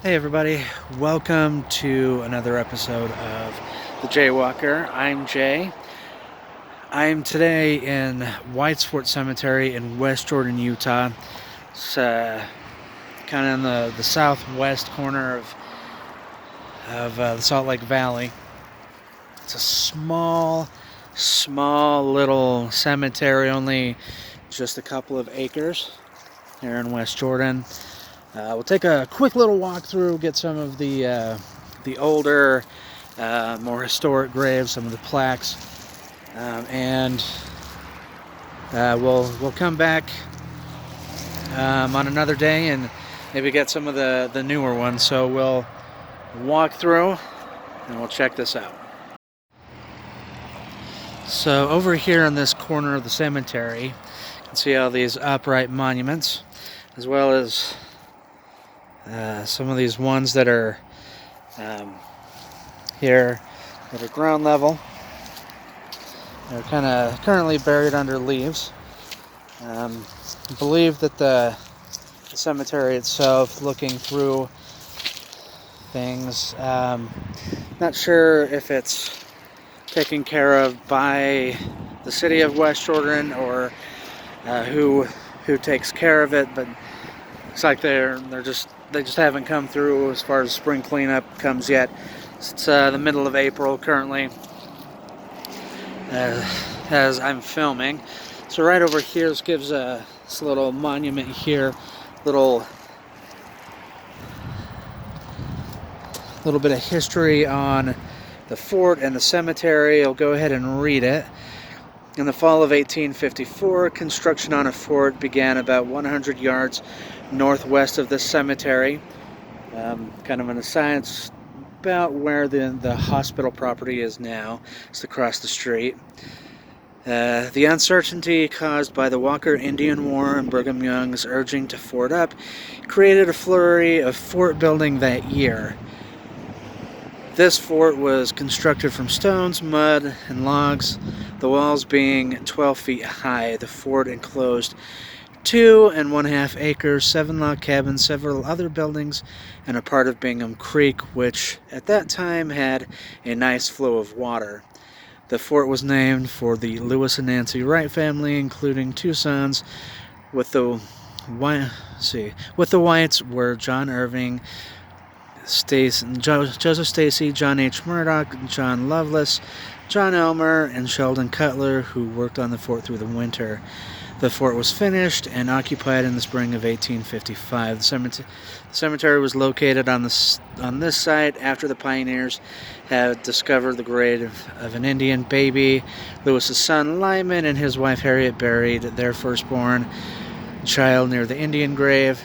Hey everybody, welcome to another episode of The Jaywalker. I'm Jay. I'm today in Wights Cemetery in West Jordan, Utah. It's kind of in the southwest corner of the Salt Lake Valley. It's a small little cemetery, only just a couple of acres here in West Jordan. We'll take a quick little walk through, get some of the older, more historic graves, some of the plaques, and we'll come back on another day and maybe get some of the newer ones. So we'll walk through and we'll check this out. So over here in this corner of the cemetery, you can see all these upright monuments, as well as some of these ones that are here that are ground level. They're kind of currently buried under leaves. I believe that the cemetery itself, looking through things, not sure if it's taken care of by the city of West Jordan or who takes care of it, but looks like they just haven't come through as far as spring cleanup comes yet. It's the middle of April currently as I'm filming. So right over here, this gives this little monument here, little bit of history on the fort and the cemetery. I'll go ahead and read it. In the fall of 1854, construction on a fort began about 100 yards northwest of this cemetery. Kind of an aside, it's about where the hospital property is now. It's across the street. The uncertainty caused by the Walker Indian War and Brigham Young's urging to fort up created a flurry of fort building that year. This fort was constructed from stones, mud, and logs, the walls being 12 feet high. The fort enclosed 2.5 acres, 7 log cabins, several other buildings, and a part of Bingham Creek, which at that time had a nice flow of water. The fort was named for the Lewis and Nancy Wright family, including 2 sons. With the Wights were John Irving, Joseph Stacy, John H. Murdoch, John Lovelace, John Elmer, and Sheldon Cutler, who worked on the fort through the winter. The fort was finished and occupied in the spring of 1855. The cemetery was located on this site after the pioneers had discovered the grave of an Indian baby. Lewis's son Lyman and his wife Harriet buried their firstborn child near the Indian grave.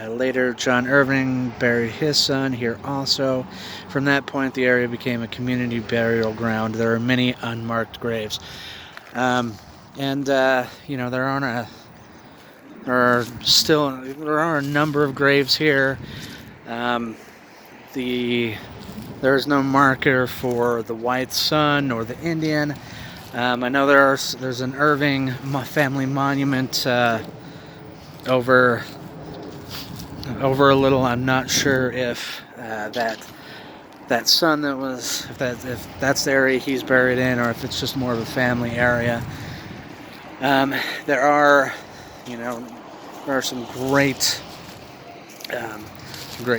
Later, John Irving buried his son here also. From that point, the area became a community burial ground. There are many unmarked graves. There are a number of graves here. There's no marker for the White son or the Indian. I know there's an Irving family monument over a little. I'm not sure if that son if that's the area he's buried in, or if it's just more of a family area. There are some great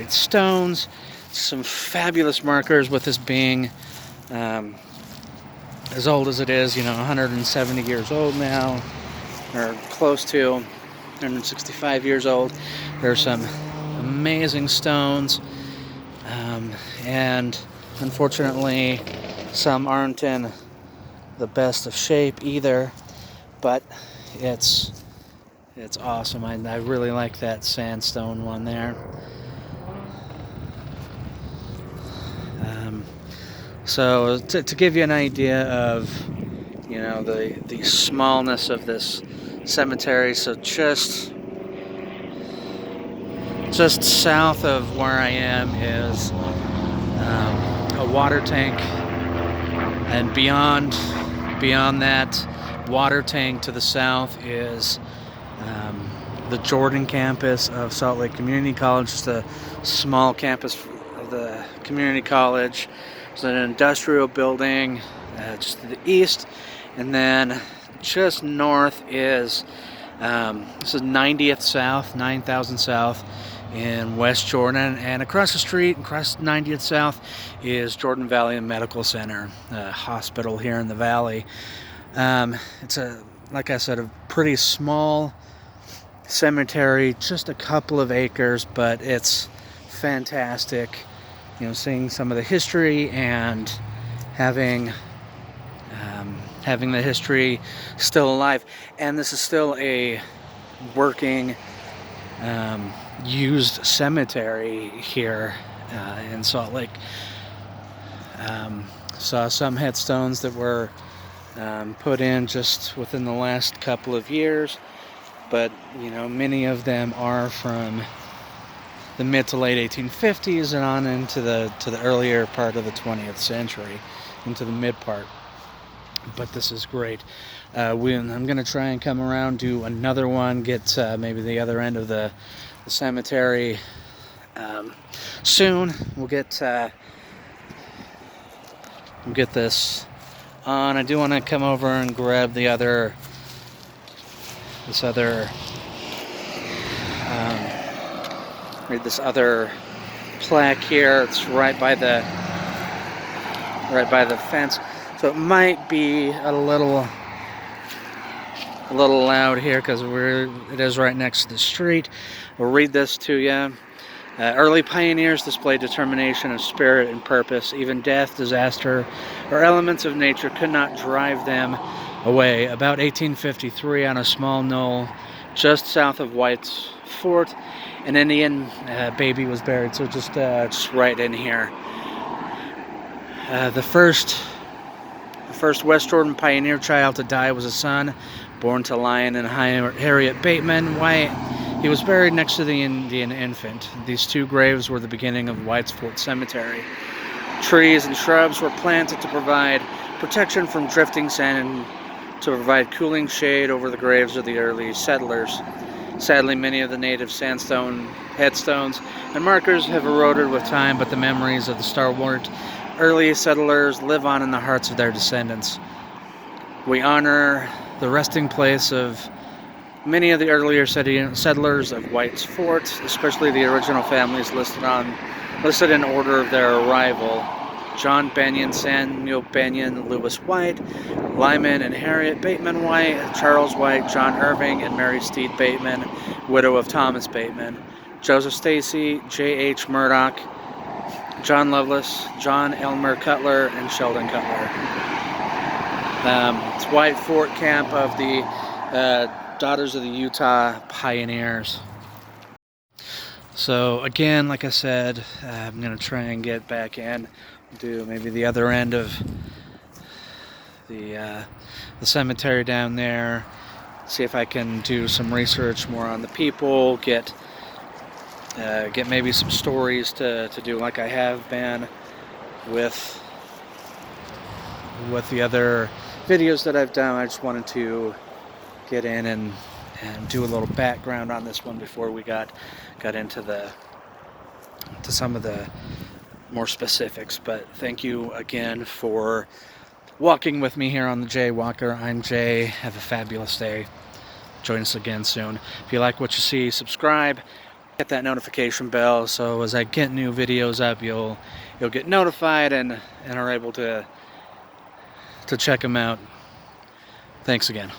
stones, some fabulous markers, with this being as old as it is, 170 years old now, or close to 165 years old. There's some amazing stones, and unfortunately some aren't in the best of shape either, but it's awesome. I really like that sandstone one there. So to give you an idea of the smallness of this cemetery, so just south of where I am is a water tank, and beyond that water tank to the south is the Jordan campus of Salt Lake Community College, just a small campus of the community college. There's an industrial building just to the east, and then just north is this is 90th South, 9000 South in West Jordan, and across the street, across 90th South, is Jordan Valley Medical Center, a hospital here in the valley. It's like I said, a pretty small cemetery, just a couple of acres, but it's fantastic. You know, seeing some of the history and having the history still alive, and this is still a working used cemetery here in Salt Lake. Saw some headstones that were put in just within the last couple of years, but you know, many of them are from the mid to late 1850s and on into the earlier part of the 20th century, into the mid part. But this is great. I'm going to try and come around, do another one, get maybe the other end of the cemetery soon. We'll get this on. I do want to come over and grab this other plaque here. It's right by the fence. So it might be a little loud here because it is right next to the street. We'll read this to you. Early pioneers displayed determination of spirit and purpose. Even death, disaster, or elements of nature could not drive them away. About 1853, on a small knoll just south of Wights Fort, an Indian baby was buried. So just right in here. The first West Jordan pioneer child to die was a son born to Lion and Harriet Bateman White. He was buried next to the Indian infant. These two graves were the beginning of Wights Fort Cemetery. Trees and shrubs were planted to provide protection from drifting sand and to provide cooling shade over the graves of the early settlers. Sadly, many of the native sandstone headstones and markers have eroded with time, but the memories of the stalwart early settlers live on in the hearts of their descendants. We honor the resting place of many of the earlier settlers of Wights Fort, especially the original families listed in order of their arrival: John Benyon, Samuel Benyon, Lewis White, Lyman and Harriet Bateman White, Charles White, John Irving, and Mary Steed Bateman, widow of Thomas Bateman, Joseph Stacy, J.H. Murdoch, John Lovelace, John Elmer Cutler, and Sheldon Cutler. It's White Fort Camp of the Daughters of the Utah Pioneers. So again, like I said, I'm going to try and get back in, do maybe the other end of the cemetery down there, see if I can do some research more on the people, get maybe some stories to do like I have been with the other videos that I've done. I just wanted to get in and do a little background on this one before we got into some of the more specifics. But thank you again for walking with me here on the Jay Walker. I'm Jay. Have a fabulous day. Join us again soon. If you like what you see, subscribe. Hit that notification bell so as I get new videos up, you'll get notified and are able to check them out. Thanks again.